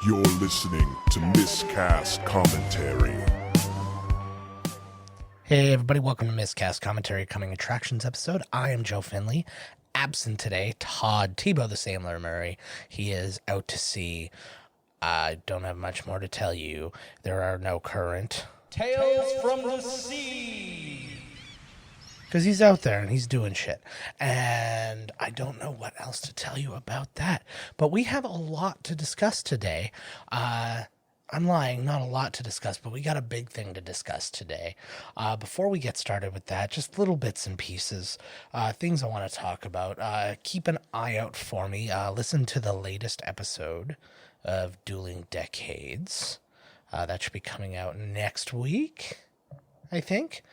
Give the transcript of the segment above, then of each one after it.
You're listening to Miscast Commentary. Hey everybody, welcome to Miscast Commentary, Coming Attractions episode. I am Joe Finley. Absent today, Todd Tebow the Sandler Murray. He is out to sea. I don't have much more to tell you. There are no current Tales from the Sea. because he's out there and he's doing shit. And I don't know what else to tell you about that. But we have a lot to discuss today. I'm lying, not a lot to discuss, but we got a big thing to discuss today. Before we get started with that, just little bits and pieces, things I want to talk about. Keep an eye out for me. Listen to the latest episode of Dueling Decades. That should be coming out next week, I think.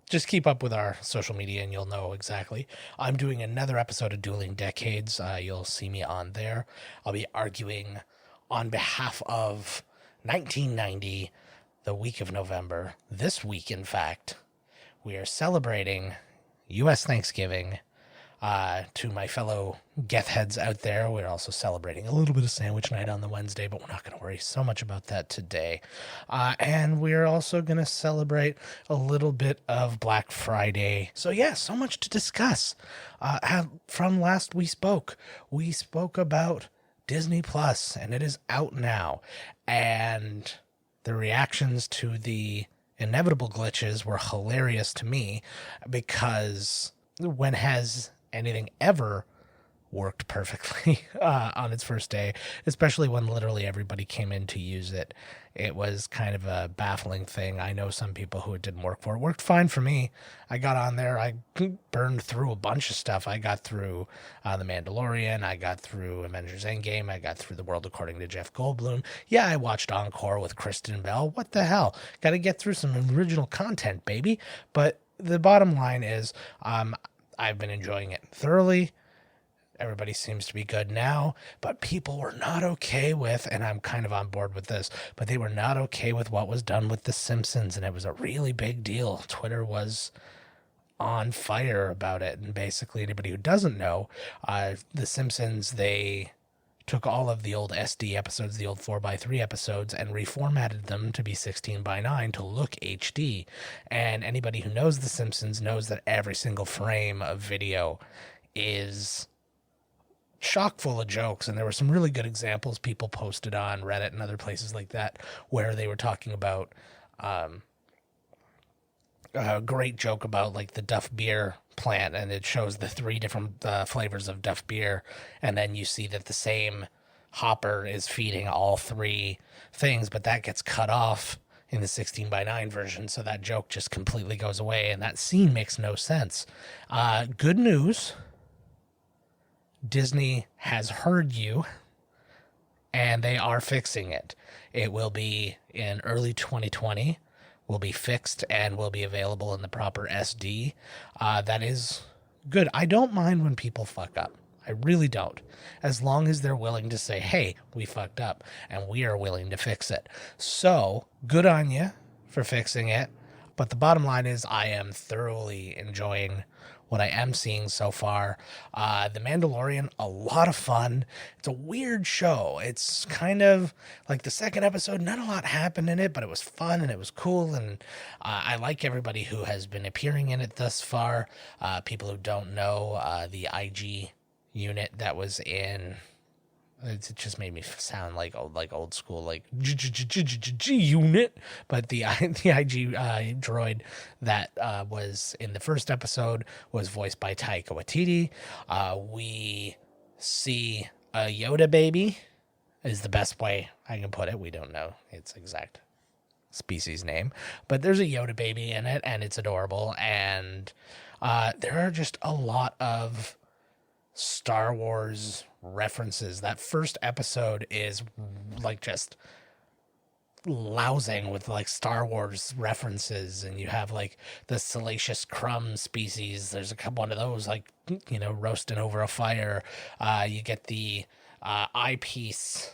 Just keep up with our social media and you'll know exactly. I'm doing another episode of Dueling Decades. You'll see me on there. I'll be arguing on behalf of 1990, the week of November. This week, in fact, we are celebrating U.S. Thanksgiving. To my fellow Geth heads out there, we're also celebrating a little bit of sandwich night on the Wednesday, but we're not going to worry so much about that today. And we're also going to celebrate a little bit of Black Friday. So yeah, so much to discuss. From last we spoke about Disney Plus, and it is out now. And the reactions to the inevitable glitches were hilarious to me, because when has anything ever worked perfectly on its first day, especially when literally everybody came in to use it? It was kind of a baffling thing. I know some people who it didn't work for. It worked fine for me. I got on there. I burned through a bunch of stuff. I got through The Mandalorian. I got through Avengers Endgame. I got through The World According to Jeff Goldblum. Yeah, I watched Encore with Kristen Bell. What the hell? Got to get through some original content, baby. But the bottom line is, I've been enjoying it thoroughly. Everybody seems to be good now, but people were not okay with, and I'm kind of on board with this, but they were not okay with what was done with The Simpsons, and it was a really big deal. Twitter was on fire about it, and basically anybody who doesn't know, The Simpsons, they took all of the old SD episodes, the old 4:3 episodes, and reformatted them to be 16:9 to look HD. And anybody who knows The Simpsons knows that every single frame of video is chock full of jokes. And there were some really good examples people posted on Reddit and other places like that, where they were talking about a great joke about like the Duff beer plant, and it shows the 3 different flavors of Duff beer, and then you see that the same hopper is feeding all 3 things, but that gets cut off in the 16:9 version, so that joke just completely goes away, and that scene makes no sense. Good news, Disney has heard you, and they are fixing it. It will be in early 2020. Will be fixed and will be available in the proper SD. That is good. I don't mind when people fuck up. I really don't. As long as they're willing to say, hey, we fucked up, and we are willing to fix it. So, good on you for fixing it. But the bottom line is I am thoroughly enjoying what I am seeing so far. The Mandalorian, a lot of fun. It's a weird show. It's kind of like the second episode, not a lot happened in it, but it was fun and it was cool. And I like everybody who has been appearing in it thus far. People who don't know, the IG unit that was in... It just made me sound like old school, like G unit. But the IG droid that was in the first episode was voiced by Taika Waititi. We see a Yoda Baby is the best way I can put it. We don't know its exact species name, but there's a Yoda Baby in it, and it's adorable. And there are just a lot of Star Wars references. That first episode is like just lousing with like Star Wars references, and you have like the Salacious Crumb species. There's one of those, like, you know, roasting over a fire. You get the eyepiece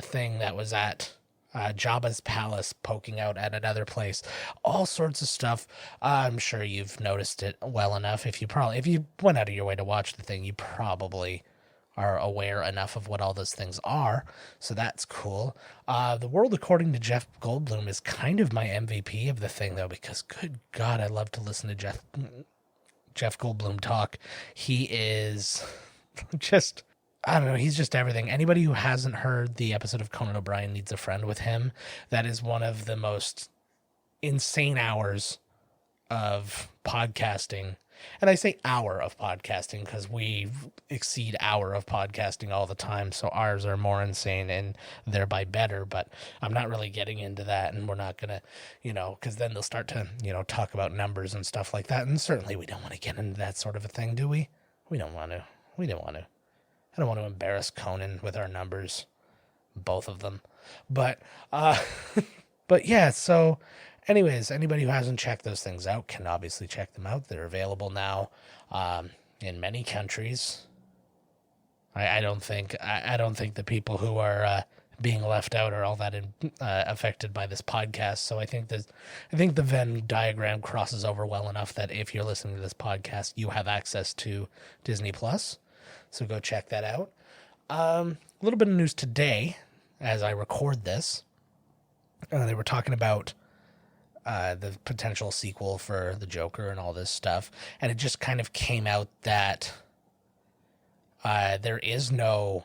thing that was at Jabba's palace poking out at another place, all sorts of stuff. I'm sure you've noticed it well enough. If you went out of your way to watch the thing, you probably are aware enough of what all those things are, so that's cool. The World According to Jeff Goldblum is kind of my MVP of the thing, though, because good God, I love to listen to Jeff Goldblum talk. He is just, I don't know, he's just everything. Anybody who hasn't heard the episode of Conan O'Brien Needs a Friend with him, that is one of the most insane hours of podcasting. And I say hour of podcasting because we exceed hour of podcasting all the time, so ours are more insane and thereby better, but I'm not really getting into that, and we're not going to, because then they'll start to, talk about numbers and stuff like that, and certainly we don't want to get into that sort of a thing, do we? We don't want to. I don't want to embarrass Conan with our numbers, both of them. But yeah, so anyways, anybody who hasn't checked those things out can obviously check them out. They're available now in many countries. I don't think the people who are being left out are all that affected by this podcast. So I think the Venn diagram crosses over well enough that if you're listening to this podcast, you have access to Disney Plus. So go check that out. A little bit of news today, as I record this. They were talking about the potential sequel for the Joker and all this stuff, and it just kind of came out that there is no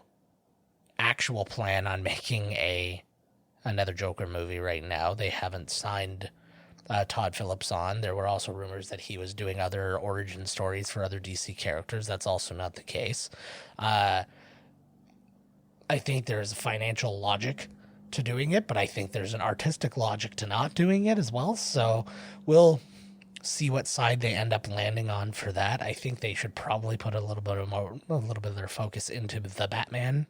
actual plan on making another Joker movie right now. They haven't signed Todd Phillips on. There were also rumors that he was doing other origin stories for other DC characters. That's also not the case. I think there's a financial logic to doing it, but I think there's an artistic logic to not doing it as well. So we'll see what side they end up landing on for that. I think they should probably put a little bit of their focus into the Batman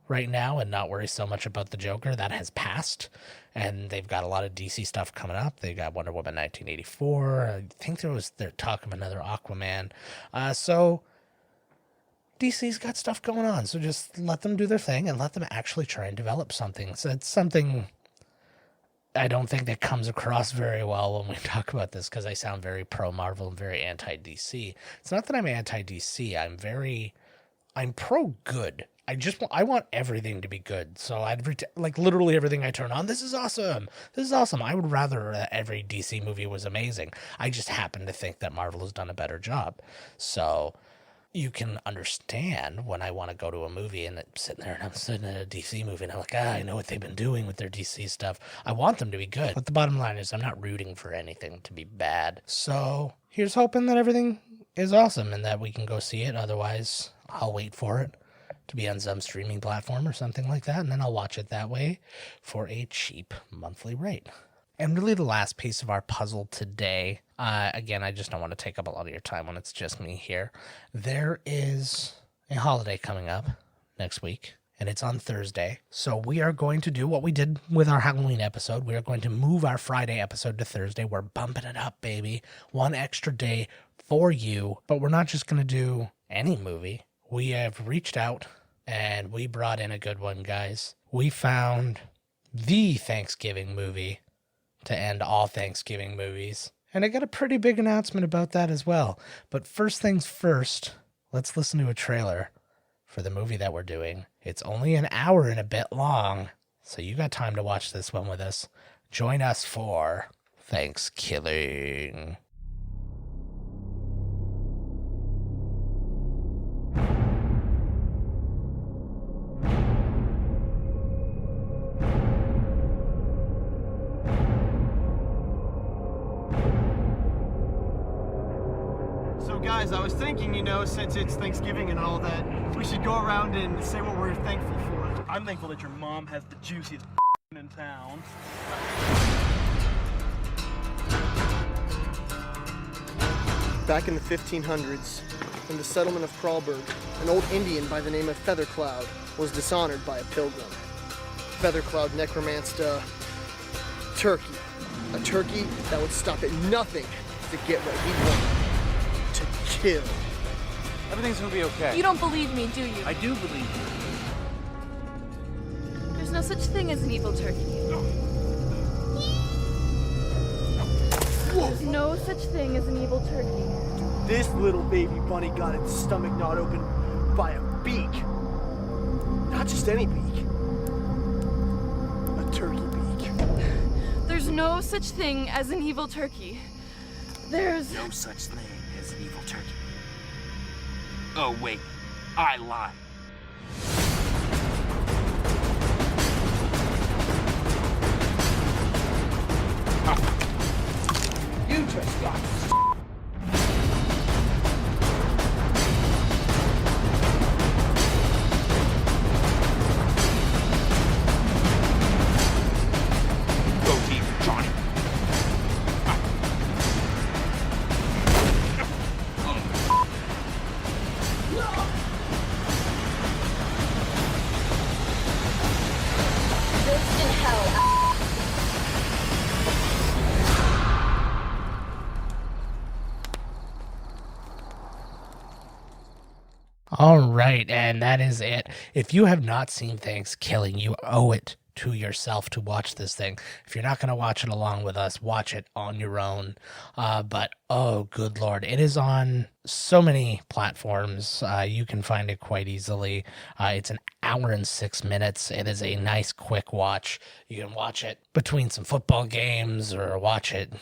right now and not worry so much about the Joker. That has passed, and they've got a lot of DC stuff coming up. They got Wonder Woman 1984. I think there talk of another Aquaman. So DC's got stuff going on, so just let them do their thing and let them actually try and develop something. So it's something I don't think that comes across very well when we talk about this, because I sound very pro-Marvel and very anti-DC. It's not that I'm anti-DC. I'm pro-good. I want everything to be good. So literally everything I turn on, this is awesome. This is awesome. I would rather that every DC movie was amazing. I just happen to think that Marvel has done a better job. So you can understand when I want to go to a movie and I'm sitting in a DC movie and I'm like, I know what they've been doing with their DC stuff. I want them to be good. But the bottom line is I'm not rooting for anything to be bad. So here's hoping that everything is awesome and that we can go see it. Otherwise, I'll wait for it to be on some streaming platform or something like that, and then I'll watch it that way for a cheap monthly rate. And really the last piece of our puzzle today, again, I just don't want to take up a lot of your time when it's just me here. There is a holiday coming up next week, and it's on Thursday. So we are going to do what we did with our Halloween episode. We are going to move our Friday episode to Thursday. We're bumping it up, baby. One extra day for you. But we're not just going to do any movie. We have reached out and we brought in a good one, guys. We found the Thanksgiving movie to end all Thanksgiving movies. And I got a pretty big announcement about that as well. But first things first, let's listen to a trailer for the movie that we're doing. It's only an hour and a bit long, so you got time to watch this one with us. Join us for Thankskilling. Guys, I was thinking, since it's Thanksgiving and all that, we should go around and say what we're thankful for. I'm thankful that your mom has the juiciest in town. Back in the 1500s, in the settlement of Crawlberg, an old Indian by the name of Feathercloud was dishonored by a pilgrim. Feathercloud necromanced a turkey that would stop at nothing to get what he wanted. To kill. Everything's gonna be okay. You don't believe me, do you? I do believe you. There's no such thing as an evil turkey. There's no such thing as an evil turkey. This little baby bunny got its stomach gnawed open by a beak. Not just any beak. A turkey beak. There's no such thing as an evil turkey. There's... No such thing as an evil turkey. Oh, wait. I lied. You just got Go team, Johnny. All right, and that is it. If you have not seen Thankskilling, you owe it to yourself to watch this thing. If you're not going to watch it along with us, watch it on your own. But, oh, good Lord, it is on so many platforms. You can find it quite easily. It's an hour and 6 minutes. It is a nice, quick watch. You can watch it between some football games or watch it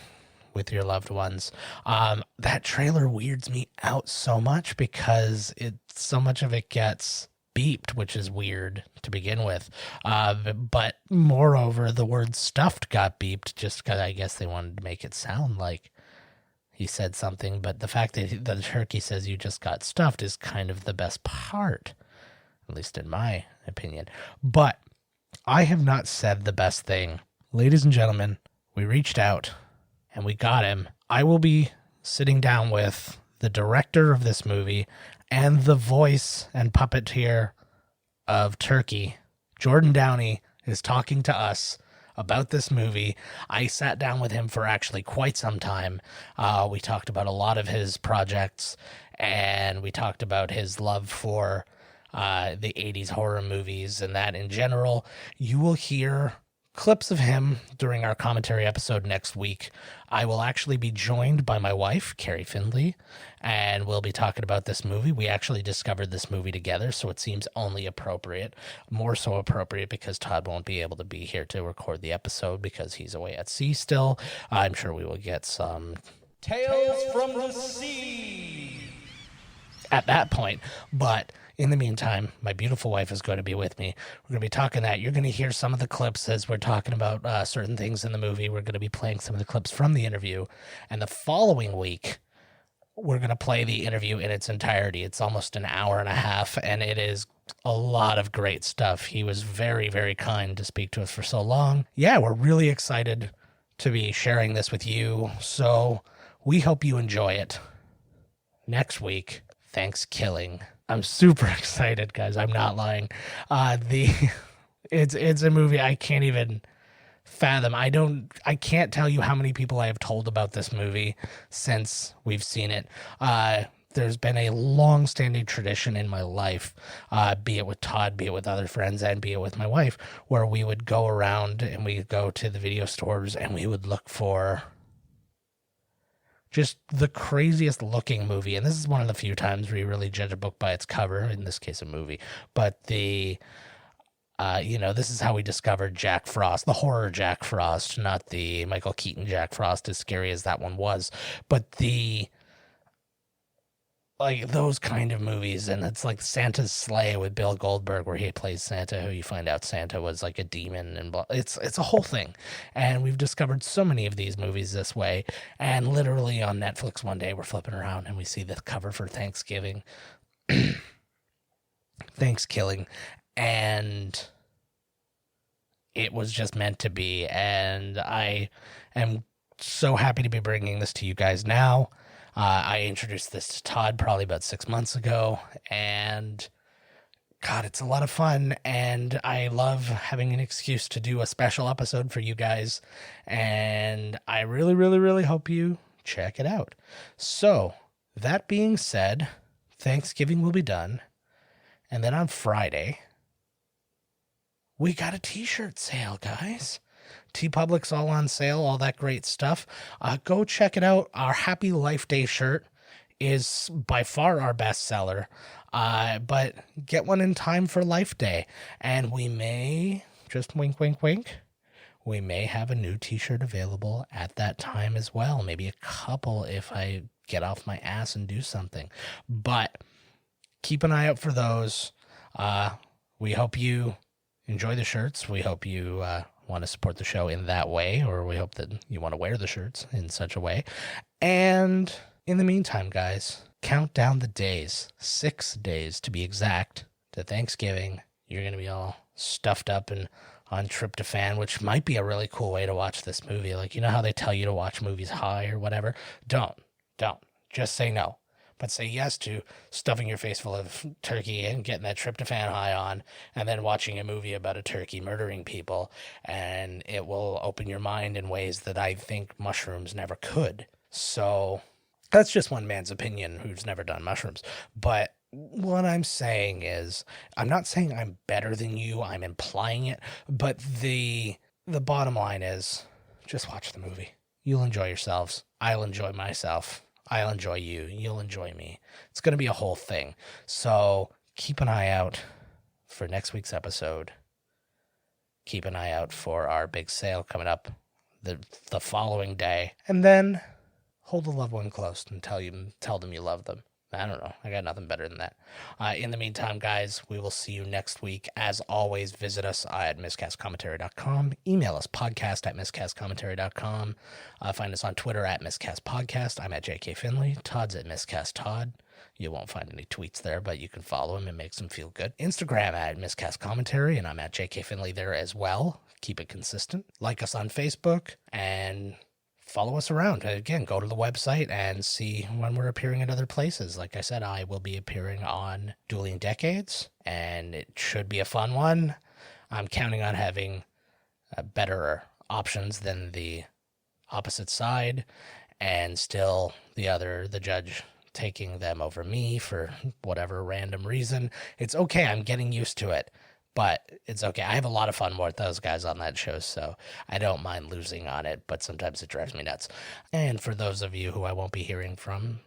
with your loved ones. That trailer weirds me out so much because so much of it gets beeped, which is weird to begin with. But moreover, the word stuffed got beeped just because I guess they wanted to make it sound like he said something. But the fact that the turkey says you just got stuffed is kind of the best part, at least in my opinion. But I have not said the best thing. Ladies and gentlemen, we reached out and we got him. I will be sitting down with the director of this movie and the voice and puppeteer of Turkey. Jordan Downey is talking to us about this movie. I sat down with him for actually quite some time. We talked about a lot of his projects, and we talked about his love for the 80s horror movies and that in general. You will hear clips of him during our commentary episode next week. I will actually be joined by my wife, Carrie Findley, and we'll be talking about this movie. We actually discovered this movie together, so it seems only appropriate, more so appropriate because Todd won't be able to be here to record the episode because he's away at sea still. I'm sure we will get some Tales from the sea. at that point, but in the meantime, my beautiful wife is going to be with me. We're going to be talking that. You're going to hear some of the clips as we're talking about certain things in the movie. We're going to be playing some of the clips from the interview. And the following week, we're going to play the interview in its entirety. It's almost an hour and a half, and it is a lot of great stuff. He was very, very kind to speak to us for so long. Yeah, we're really excited to be sharing this with you. So we hope you enjoy it. Next week, Thankskilling. I'm super excited, guys. I'm not lying. It's a movie I can't even fathom. I can't tell you how many people I have told about this movie since we've seen it. There's been a long-standing tradition in my life, be it with Todd, be it with other friends, and be it with my wife, where we would go around and we would go to the video stores and we would look for just the craziest looking movie. And this is one of the few times where you really judge a book by its cover, in this case a movie. But this is how we discovered Jack Frost, the horror Jack Frost, not the Michael Keaton Jack Frost, as scary as that one was. But those kind of movies, and it's like Santa's Sleigh with Bill Goldberg, where he plays Santa, who you find out Santa was like a demon, and it's a whole thing. And we've discovered so many of these movies this way. And literally on Netflix one day, we're flipping around and we see the cover for Thanksgiving, Thankskilling, and it was just meant to be. And I am so happy to be bringing this to you guys now. I introduced this to Todd probably about 6 months ago, and God, it's a lot of fun, and I love having an excuse to do a special episode for you guys, and I really, really, really hope you check it out. So, that being said, Thanksgiving will be done, and then on Friday, we got a t-shirt sale, guys. TeePublic's all on sale, all that great stuff. Go check it out. Our Happy Life Day shirt is by far our best seller. But get one in time for Life Day. And we may, just wink, wink, wink, we may have a new t-shirt available at that time as well. Maybe a couple if I get off my ass and do something. But keep an eye out for those. We hope you enjoy the shirts. We hope you want to support the show in that way, or we hope that you want to wear the shirts in such a way. And in the meantime, guys, count down the days, 6 days to be exact, to Thanksgiving. You're going to be all stuffed up and on tryptophan, which might be a really cool way to watch this movie. Like, you know how they tell you to watch movies high or whatever? Don't. Just say no. But say yes to stuffing your face full of turkey and getting that tryptophan high on, and then watching a movie about a turkey murdering people, and it will open your mind in ways that I think mushrooms never could. So that's just one man's opinion who's never done mushrooms. But what I'm saying is, I'm not saying I'm better than you, I'm implying it, but the bottom line is, just watch the movie. You'll enjoy yourselves. I'll enjoy myself. I'll enjoy you. You'll enjoy me. It's going to be a whole thing. So keep an eye out for next week's episode. Keep an eye out for our big sale coming up the following day. And then hold a loved one close and tell them you love them. I don't know. I got nothing better than that. In the meantime, guys, we will see you next week. As always, visit us at miscastcommentary.com. Email us podcast@miscastcommentary.com. Find us on Twitter at miscastpodcast. I'm at JK Finley. Todd's at miscasttodd. You won't find any tweets there, but you can follow him. It makes him feel good. Instagram at miscastcommentary, and I'm at JK Finley there as well. Keep it consistent. Like us on Facebook, and follow us around. Again, go to the website and see when we're appearing at other places. Like I said, I will be appearing on Dueling Decades, and it should be a fun one. I'm counting on having better options than the opposite side, and still the judge taking them over me for whatever random reason. It's okay. I'm getting used to it. But it's okay. I have a lot of fun with those guys on that show, so I don't mind losing on it, but sometimes it drives me nuts. And for those of you who I won't be hearing from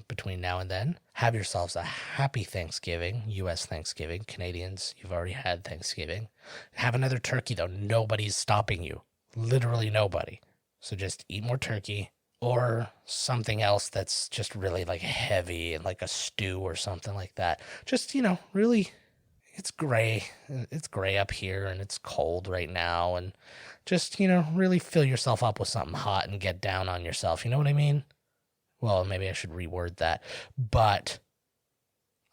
between now and then, have yourselves a happy Thanksgiving, U.S. Thanksgiving. Canadians, you've already had Thanksgiving. Have another turkey, though. Nobody's stopping you. Literally nobody. So just eat more turkey or something else that's just really like heavy, like a stew or something like that. Just, really... It's gray. It's gray up here, and it's cold right now. And just, really fill yourself up with something hot and get down on yourself. You know what I mean? Well, maybe I should reword that. But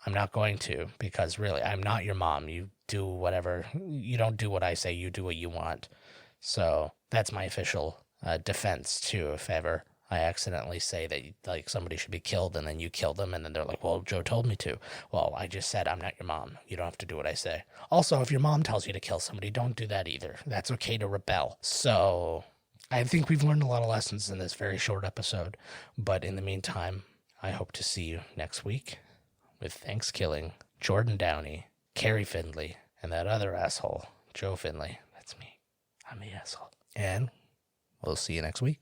I'm not going to, because really, I'm not your mom. You do whatever. You don't do what I say. You do what you want. So that's my official defense, too, if ever I accidentally say that like somebody should be killed and then you kill them and then they're like, well, Joe told me to. Well, I just said I'm not your mom. You don't have to do what I say. Also, if your mom tells you to kill somebody, don't do that either. That's okay to rebel. So I think we've learned a lot of lessons in this very short episode. But in the meantime, I hope to see you next week with Thankskilling, Jordan Downey, Carrie Findley, and that other asshole, Joe Finley. That's me. I'm the asshole. And we'll see you next week.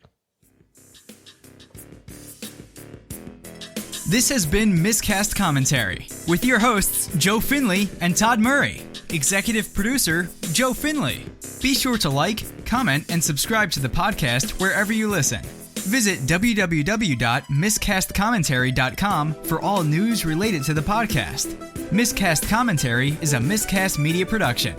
This has been Miscast Commentary with your hosts, Joe Finley and Todd Murray. Executive producer, Joe Finley. Be sure to like, comment, and subscribe to the podcast wherever you listen. Visit www.miscastcommentary.com for all news related to the podcast. Miscast Commentary is a Miscast Media production.